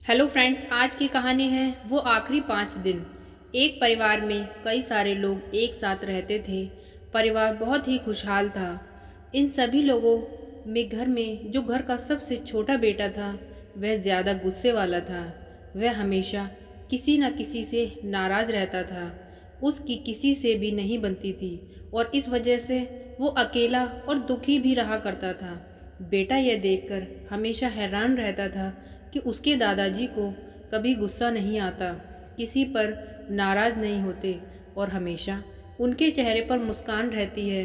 Hello friends, आज की कहानी है वो आखिरी 5 दिन। एक परिवार में कई सारे लोग एक साथ रहते थे। परिवार बहुत ही खुशहाल था। इन सभी लोगों में घर में जो घर का सबसे छोटा बेटा था वह ज़्यादा गुस्से वाला था। वह हमेशा किसी न किसी से नाराज़ रहता था। उसकी किसी से भी नहीं बनती थी और इस वजह से वो अकेला और दुखी भी रहा करता था। बेटा यह देखकर हमेशा हैरान रहता था कि उसके दादाजी को कभी गुस्सा नहीं आता, किसी पर नाराज़ नहीं होते और हमेशा उनके चेहरे पर मुस्कान रहती है।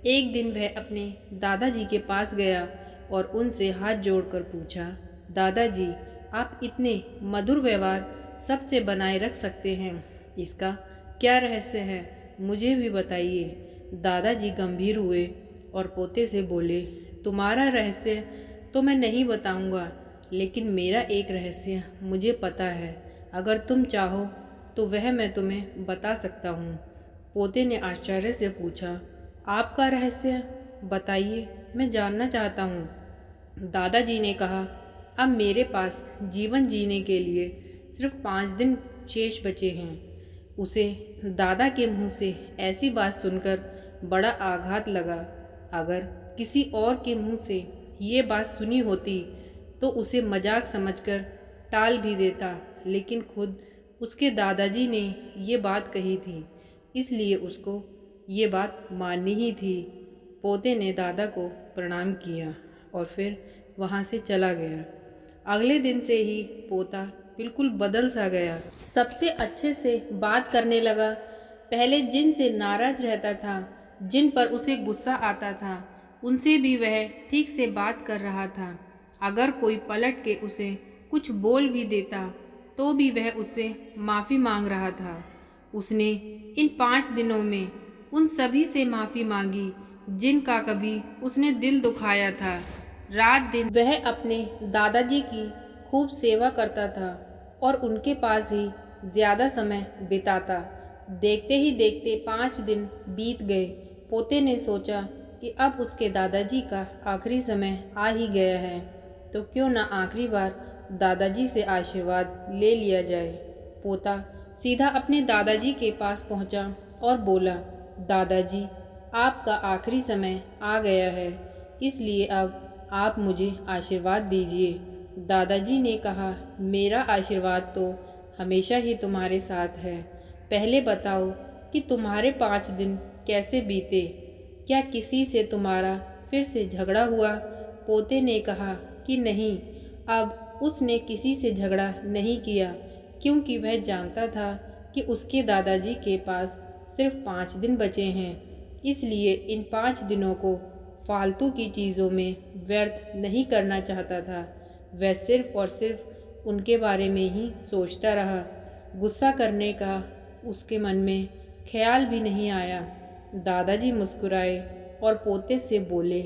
एक दिन वह अपने दादाजी के पास गया और उनसे हाथ जोड़कर पूछा, दादाजी, आप इतने मधुर व्यवहार सबसे बनाए रख सकते हैं, इसका क्या रहस्य है? मुझे भी बताइए। दादाजी गंभीर हुए और पोते से बोले, तुम्हारा रहस्य तो मैं नहीं बताऊंगा, लेकिन मेरा एक रहस्य मुझे पता है। अगर तुम चाहो तो वह मैं तुम्हें बता सकता हूँ। पोते ने आश्चर्य से पूछा, आपका रहस्य बताइए, मैं जानना चाहता हूँ। दादाजी ने कहा, अब मेरे पास जीवन जीने के लिए सिर्फ 5 दिन शेष बचे हैं। उसे दादा के मुंह से ऐसी बात सुनकर बड़ा आघात लगा। अगर किसी और के मुंह से ये बात सुनी होती तो उसे मजाक समझकर टाल भी देता, लेकिन खुद उसके दादाजी ने ये बात कही थी, इसलिए उसको ये बात माननी ही थी। पोते ने दादा को प्रणाम किया और फिर वहाँ से चला गया। अगले दिन से ही पोता बिल्कुल बदल सा गया। सबसे अच्छे से बात करने लगा। पहले जिन से नाराज रहता था, जिन पर उसे गुस्सा आता था, उनसे भी वह ठीक से बात कर रहा था। अगर कोई पलट के उसे कुछ बोल भी देता तो भी वह उससे माफ़ी मांग रहा था। उसने इन 5 दिनों में उन सभी से माफ़ी मांगी जिनका कभी उसने दिल दुखाया था। रात दिन वह अपने दादाजी की खूब सेवा करता था और उनके पास ही ज़्यादा समय बिताता। देखते ही देखते 5 दिन बीत गए। पोते ने सोचा कि अब उसके दादाजी का आखिरी समय आ ही गया है, तो क्यों ना आखिरी बार दादाजी से आशीर्वाद ले लिया जाए। पोता सीधा अपने दादाजी के पास पहुंचा और बोला, दादाजी, आपका आखिरी समय आ गया है, इसलिए अब आप मुझे आशीर्वाद दीजिए। दादाजी ने कहा, मेरा आशीर्वाद तो हमेशा ही तुम्हारे साथ है। पहले बताओ कि तुम्हारे 5 दिन कैसे बीते? क्या किसी से तुम्हारा फिर से झगड़ा हुआ? पोते ने कहा कि नहीं, अब उसने किसी से झगड़ा नहीं किया, क्योंकि वह जानता था कि उसके दादाजी के पास सिर्फ 5 दिन बचे हैं, इसलिए इन 5 दिनों को फालतू की चीज़ों में व्यर्थ नहीं करना चाहता था। वह सिर्फ और सिर्फ उनके बारे में ही सोचता रहा। गुस्सा करने का उसके मन में ख्याल भी नहीं आया। दादाजी मुस्कुराए और पोते से बोले,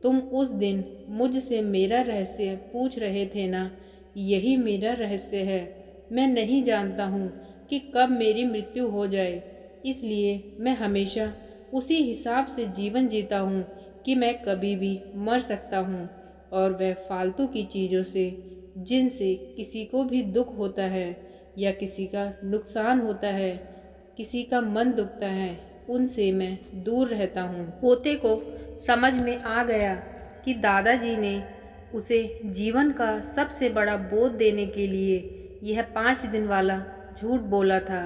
तुम उस दिन मुझसे मेरा रहस्य पूछ रहे थे ना? यही मेरा रहस्य है। मैं नहीं जानता हूँ कि कब मेरी मृत्यु हो जाए, इसलिए मैं हमेशा उसी हिसाब से जीवन जीता हूँ कि मैं कभी भी मर सकता हूँ। और वह फालतू की चीज़ों से, जिनसे किसी को भी दुख होता है या किसी का नुकसान होता है, किसी का मन दुखता है, उनसे मैं दूर रहता हूँ। पोते को समझ में आ गया कि दादाजी ने उसे जीवन का सबसे बड़ा बोध देने के लिए यह 5 दिन वाला झूठ बोला था।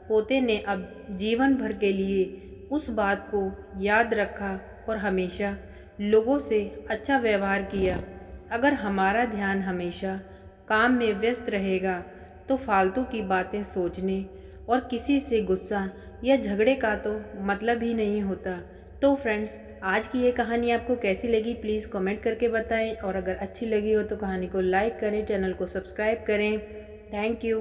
पोते ने अब जीवन भर के लिए उस बात को याद रखा और हमेशा लोगों से अच्छा व्यवहार किया। अगर हमारा ध्यान हमेशा काम में व्यस्त रहेगा तो फालतू की बातें सोचने और किसी से गुस्सा या झगड़े का तो मतलब ही नहीं होता। तो फ्रेंड्स, आज की ये कहानी आपको कैसी लगी प्लीज़ कमेंट करके बताएं, और अगर अच्छी लगी हो तो कहानी को लाइक करें, चैनल को सब्सक्राइब करें। Thank you.